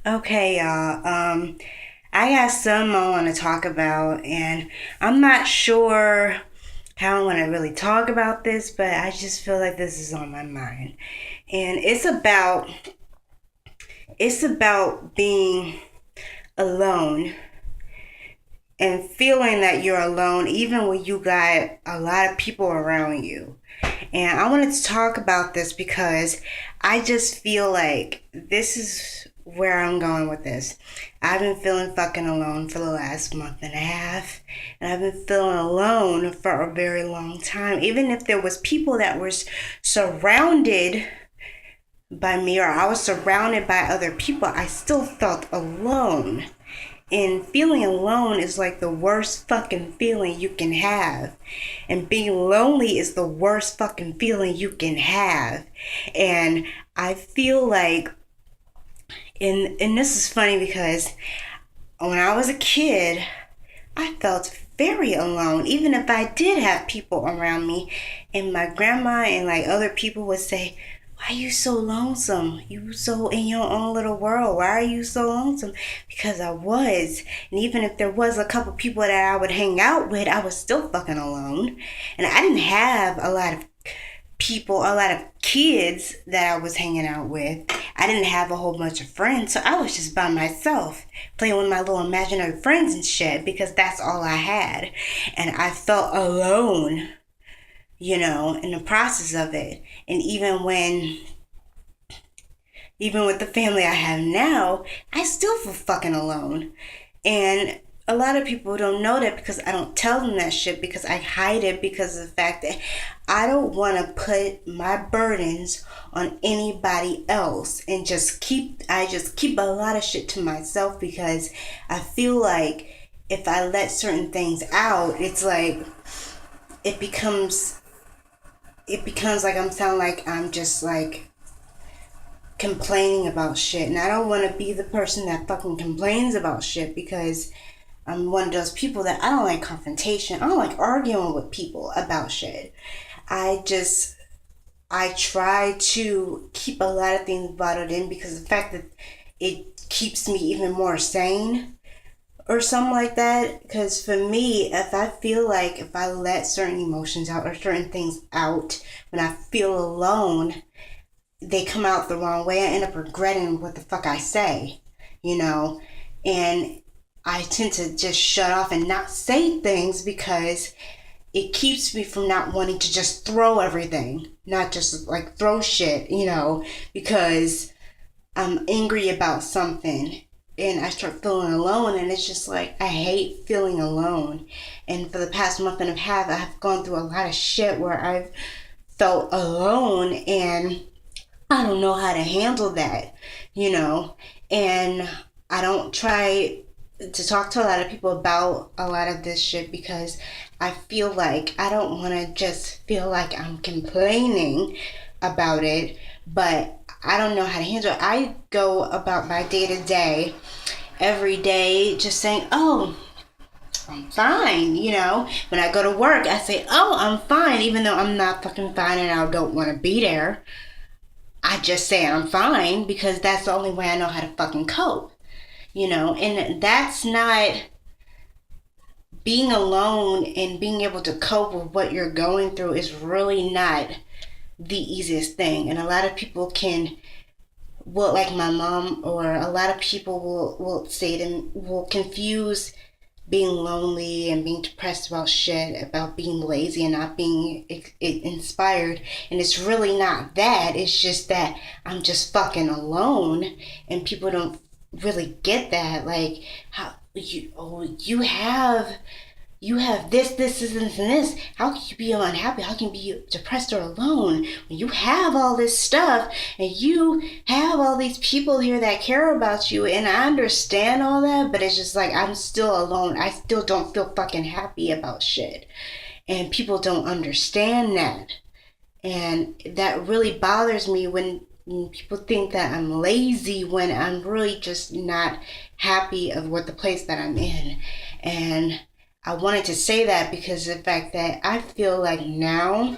Okay, y'all. I got some I want to talk about, and I'm not sure how I want to really talk about this, but I just feel like this is on my mind, and it's about being alone and feeling that you're alone, even when you got a lot of people around you. And I wanted to talk about this because I just feel like this is where I'm going with this. I've been feeling fucking alone for the last month and a half, and I've been feeling alone for a very long time. Even if there was people that were surrounded by me or I was surrounded by other people, I still felt alone. And feeling alone is like the worst fucking feeling you can have. And being lonely is the worst fucking feeling you can have. And I feel like, and this is funny because when I was a kid, I felt very alone, even if I did have people around me. And my grandma and like other people would say, why are you so lonesome? You so in your own little world. Why are you so lonesome? Because I was. And even if there was a couple people that I would hang out with, I was still fucking alone. And I didn't have a lot of people, a lot of kids that I was hanging out with. I didn't have a whole bunch of friends, so I was just by myself, playing with my little imaginary friends and shit because that's all I had. And I felt alone, in the process of it. And even with the family I have now, I still feel fucking alone. And a lot of people don't know that because I don't tell them that shit because I hide it because of the fact that I don't want to put my burdens on anybody else and I just keep a lot of shit to myself because I feel like if I let certain things out, it's like it becomes it becomes like I'm sound like I'm just like complaining about shit, and I don't want to be the person that fucking complains about shit because I'm one of those people that I don't like confrontation. I don't like arguing with people about shit. I just I try to keep a lot of things bottled in because of the fact that it keeps me even more sane or something like that. Because for me, if I feel like if I let certain emotions out or certain things out when I feel alone, they come out the wrong way. I end up regretting what the fuck I say, you know? And I tend to just shut off and not say things because it keeps me from not wanting to just throw everything, not just like throw shit, because I'm angry about something and I start feeling alone, and it's just like I hate feeling alone. And for the past month and a half, I've gone through a lot of shit where I've felt alone and I don't know how to handle that, you know, and I don't try to talk to a lot of people about a lot of this shit because I feel like I don't want to just feel like I'm complaining about it, but I don't know how to handle it. I go about my day to day every day just saying, oh, I'm fine, When I go to work, I say, oh, I'm fine, even though I'm not fucking fine and I don't want to be there. I just say I'm fine because that's the only way I know how to fucking cope, and that's not being alone and being able to cope with what you're going through is really not the easiest thing. And a lot of people will, like my mom, or a lot of people will say them, will confuse being lonely and being depressed about shit, about being lazy and not being inspired. And it's really not that. It's just that I'm just fucking alone, and people don't really get that. Like, how you have this, and this. How can you be unhappy? How can you be depressed or alone when you have all this stuff and you have all these people here that care about you? And I understand all that, but it's just like I'm still alone. I still don't feel fucking happy about shit. And people don't understand that. And that really bothers me when people think that I'm lazy when I'm really just not happy of what the place that I'm in. And I wanted to say that because of the fact that I feel like now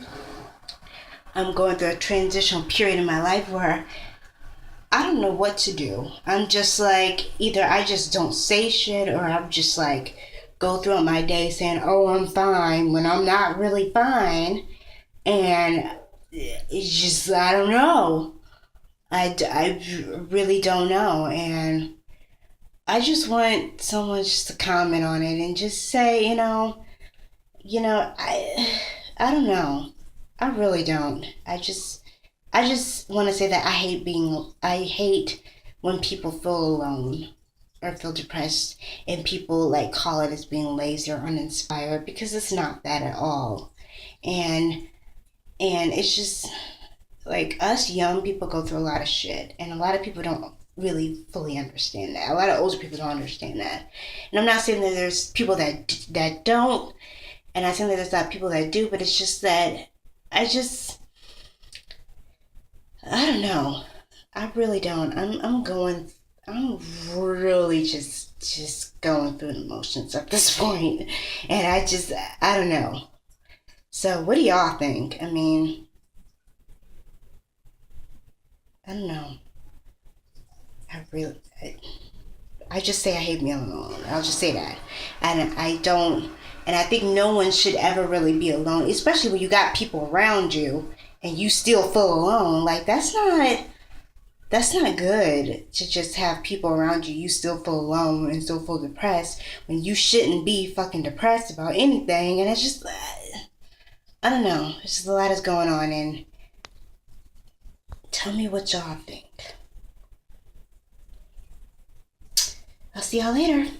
I'm going through a transitional period in my life where I don't know what to do. I'm just like, either I just don't say shit, or I'm just like go throughout my day saying, oh, I'm fine, when I'm not really fine. And it's just, I don't know. I really don't know. And I just want someone just to comment on it and just say, I don't know. I really don't. I just want to say that I hate when people feel alone or feel depressed, and people like call it as being lazy or uninspired, because it's not that at all. And it's just like, us young people go through a lot of shit, and a lot of people don't really fully understand that. A lot of older people don't understand that. And I'm not saying that there's people that don't, and I think that there's not people that do, but it's just that I just I don't know. I really don't. I'm really just going through the motions at this point. And I don't know. So what do y'all think? I mean, I don't know. I really I just say I hate being alone. I'll just say that. And I don't, and I think no one should ever really be alone, especially when you got people around you and you still feel alone. Like, that's not good to just have people around you still feel alone and still feel depressed when you shouldn't be fucking depressed about anything. And it's just, I don't know. It's just a lot is going on, and tell me what y'all think. I'll see y'all later.